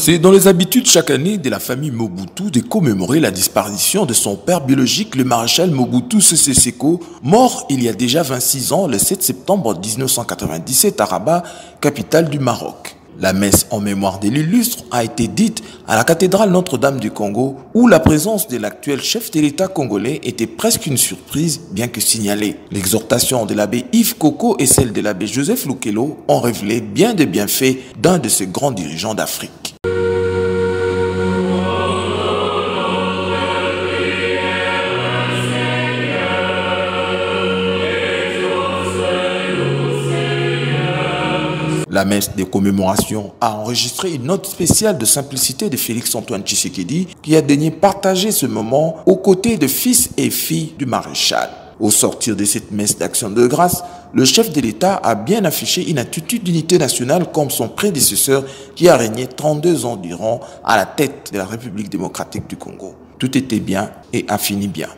C'est dans les habitudes chaque année de la famille Mobutu de commémorer la disparition de son père biologique, le maréchal Mobutu Sese Seko, mort il y a déjà 26 ans, le 7 septembre 1997 à Rabat, capitale du Maroc. La messe en mémoire de l'illustre a été dite à la cathédrale Notre-Dame du Congo, où la présence de l'actuel chef de l'État congolais était presque une surprise, bien que signalée. L'exhortation de l'abbé Yves Koko et celle de l'abbé Joseph Lukelo ont révélé bien des bienfaits d'un de ces grands dirigeants d'Afrique. La messe de commémoration a enregistré une note spéciale de simplicité de Félix-Antoine Tshisekedi qui a daigné partager ce moment aux côtés de fils et filles du maréchal. Au sortir de cette messe d'action de grâce, le chef de l'État a bien affiché une attitude d'unité nationale comme son prédécesseur qui a régné 32 ans durant à la tête de la République démocratique du Congo. Tout était bien et a fini bien.